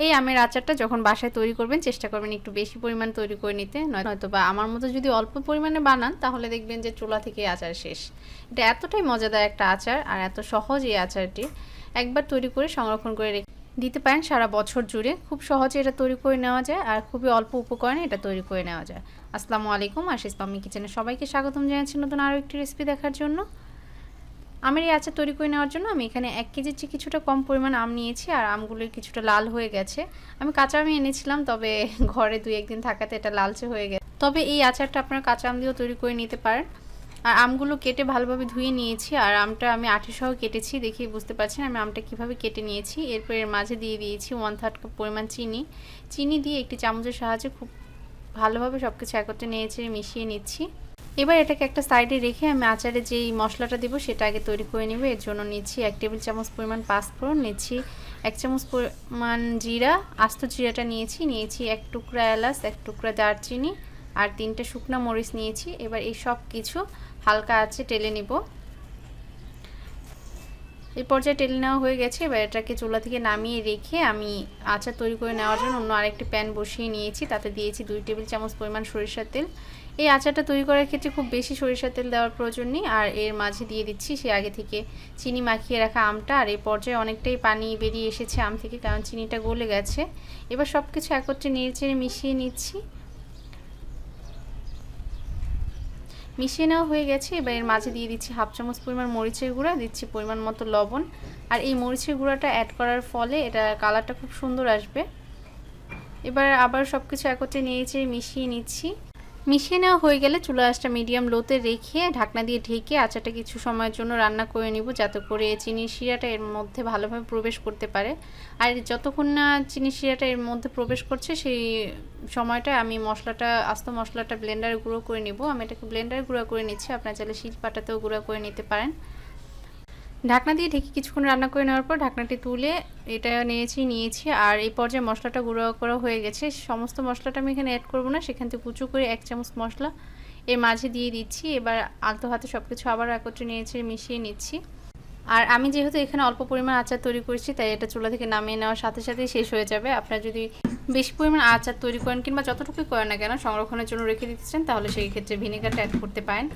এই আমের আচারটা যখন বাসায় তৈরি করবেন চেষ্টা করবেন একটু বেশি পরিমাণ তৈরি করে নিতে, নয়তো বা আমার মতো যদি অল্প পরিমাণে বানান তাহলে দেখবেন যে চুলা থেকে আচার শেষ। এটা এতটাই মজাদার একটা আচার আর এত সহজ এই আচারটি, একবার তৈরি করে সংরক্ষণ করে দিতে পারেন সারা বছর জুড়ে। খুব সহজে এটা তৈরি করে নেওয়া যায় আর খুবই অল্প উপকরণে এটা তৈরি করে নেওয়া যায়। আসসালামু আলাইকুম, আশিস মাম্মি কিচেনে সবাইকে স্বাগতম জানাচ্ছি নতুন আরও একটি রেসিপি দেখার জন্য। আমের এই আচার তৈরি করে নেওয়ার জন্য আমি এখানে 1 কেজির চেয়ে কিছুটা কম পরিমাণ আম নিয়েছি আর আমগুলোর কিছুটা লাল হয়ে গেছে। আমি কাঁচা আমি এনেছিলাম, তবে ঘরে 2-1 দিন থাকাতে এটা লালচে হয়ে গেছে। তবে এই আচারটা আপনারা কাঁচা আম দিয়েও তৈরি করে নিতে পারেন। আর আমগুলো কেটে ভালোভাবে ধুয়ে নিয়েছি আর আমটা আমি আঁটি সহ কেটেছি, দেখেই বুঝতে পারছেন আমি আমটা কীভাবে কেটে নিয়েছি। এরপর এর মাঝে দিয়ে দিয়েছি 1/3 কাপ পরিমাণ চিনি দিয়ে একটি চামচের সাহায্যে খুব ভালোভাবে সব কিছু একত্রে নেড়েচেড়ে মিশিয়ে নিচ্ছি। এবার এটাকে একটা সাইডে রেখে আমি আচারে যেই মশলাটা দেবো সেটা আগে তৈরি করে নেব। এর জন্য নিচ্ছি 1 টেবিল চামচ পরিমাণ পাঁচফোড়ন, নিচ্ছি 1 চামচ পরিমাণ জিরা, আস্ত জিরাটা নিয়েছি 1 টুকরা এলাচ, 1 টুকরা দারচিনি আর 3টে শুকনো মরিচ নিয়েছি। এবার এই সব কিছু হালকা আঁচে টেলে নিব। এই পর্যায়ে টেলে নেওয়া হয়ে গেছে। এবার এটাকে চুলা থেকে নামিয়ে রেখে আমি আচার তৈরি করে নেওয়ার জন্য অন্য আরেকটি প্যান বসিয়ে নিয়েছি, তাতে দিয়েছি 2 টেবিল চামচ পরিমাণ সরিষার তেল। এই আচারটা তৈরি করার ক্ষেত্রে খুব বেশি সরিষার তেল দেওয়ার প্রয়োজন নেই। আর এর মাঝে দিয়ে দিচ্ছি সে আগে থেকে চিনি মাখিয়ে রাখা আমটা। আর এই পর্যায়ে অনেকটাই পানি বেরিয়ে এসেছে আম থেকে, কারণ চিনিটা গলে গেছে। এবার সব কিছু একত্রে নেড়েচেড়ে মিশিয়ে নিচ্ছি। মিশিয়ে নেওয়া হয়ে গেছে। এবার এর মাঝে দিয়ে দিচ্ছি 1/2 চামচ পরিমাণ মরিচের গুঁড়া, দিচ্ছি পরিমাণ মতো লবণ। আর এই মরিচের গুঁড়াটা অ্যাড করার ফলে এটা কালারটা খুব সুন্দর আসবে। এবার আবার সব কিছু একত্রে নেড়েচেড়ে মিশিয়ে নিচ্ছি। মিশিয়ে নেওয়া হয়ে গেলে চুলা আঁচটা মিডিয়াম লোতে রেখে ঢাকনা দিয়ে ঢেকে আচারটা কিছু সময়ের জন্য রান্না করে নিব, যাতে করে চিনির শিরাটা এর মধ্যে ভালোভাবে প্রবেশ করতে পারে। আর যতক্ষণ না চিনির শিরাটা এর মধ্যে প্রবেশ করছে সেই সময়টা আমি আস্ত মশলাটা ব্লেন্ডারে গুঁড়ো করে নিব। আমি এটাকে ব্লেন্ডারে গুঁড়ো করে নিচ্ছি, আপনারা চাইলে শিলপাটাতেও গুঁড়ো করে নিতে পারেন। ঢাকনা দিয়ে ঢেকে কিছুক্ষণ রান্না করে নেওয়ার পর ঢাকনাটি তুলে এটা নিয়েছি আর এই পর্যায়ে মশলাটা গুঁড়ো করা হয়ে গেছে। সমস্ত মশলাটা আমি এখানে অ্যাড করব না, সেখান থেকে কুচো করে 1 চামচ মশলা এর মাঝে দিয়ে দিচ্ছি। এবার আলতো হাতে সব কিছু আবার একত্রে নিয়েছে মিশিয়ে নিচ্ছি। আর আমি যেহেতু এখানে অল্প পরিমাণ আচার তৈরি করেছি, তাই এটা চুলা থেকে নামিয়ে নেওয়ার সাথে সাথেই শেষ হয়ে যাবে। আপনারা যদি বেশি পরিমাণ আচার তৈরি করেন কিংবা যতটুকুই করেন না কেন সংরক্ষণের জন্য রেখে দিতে চান, তাহলে সেই ক্ষেত্রে ভিনেগারটা অ্যাড করতে পারেন।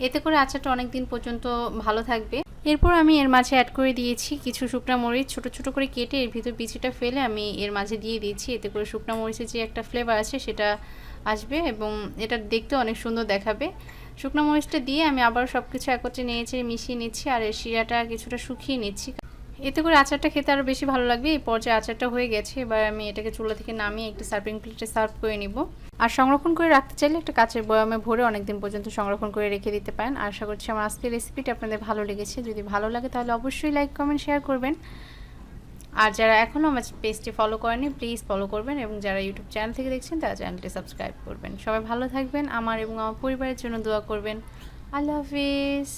এতে করে আচারটা অনেক দিন পর্যন্ত ভালো থাকবে। এরপর আমি এর মাঝে অ্যাড করে দিয়েছি কিছু শুকনো মরিচ, ছোট ছোট করে কেটে এর ভিতর বিচিটা ফেলে আমি এর মাঝে দিয়ে দিয়েছি। এতে করে শুকনো মরিচের যে একটা ফ্লেভার আছে সেটা আসবে এবং এটা দেখতে অনেক সুন্দর দেখাবে। শুকনো মরিচটা দিয়ে আমি আবার সব কিছু একত্রে নেড়েচেড়ে মিশিয়ে নিচ্ছি আর এর শিরাটা কিছুটা শুকিয়ে নিচ্ছি। এতে করে আচারটা খেতে আরও বেশি ভালো লাগবে। এই পর্যায়ে আচারটা হয়ে গেছে। এবার আমি এটাকে চুলা থেকে নামিয়ে একটা সার্ভিং প্লেটে সার্ভ করে নিব। আর সংরক্ষণ করে রাখতে চাইলে একটা কাচের বয়ামে ভরে অনেকদিন পর্যন্ত সংরক্ষণ করে রেখে দিতে পারেন। আশা করছি আমার আজকের রেসিপিটা আপনাদের ভালো লেগেছে। যদি ভালো লাগে তাহলে অবশ্যই লাইক, কমেন্ট, শেয়ার করবেন। আর যারা এখনও আমার পেজটি ফলো করেনি প্লিজ ফলো করবেন এবং যারা ইউটিউব চ্যানেল থেকে দেখছেন তারা চ্যানেলটি সাবস্ক্রাইব করবেন। সবাই ভালো থাকবেন, আমার এবং আমার পরিবারের জন্য দোয়া করবেন। আল্লাহ হাফিজ।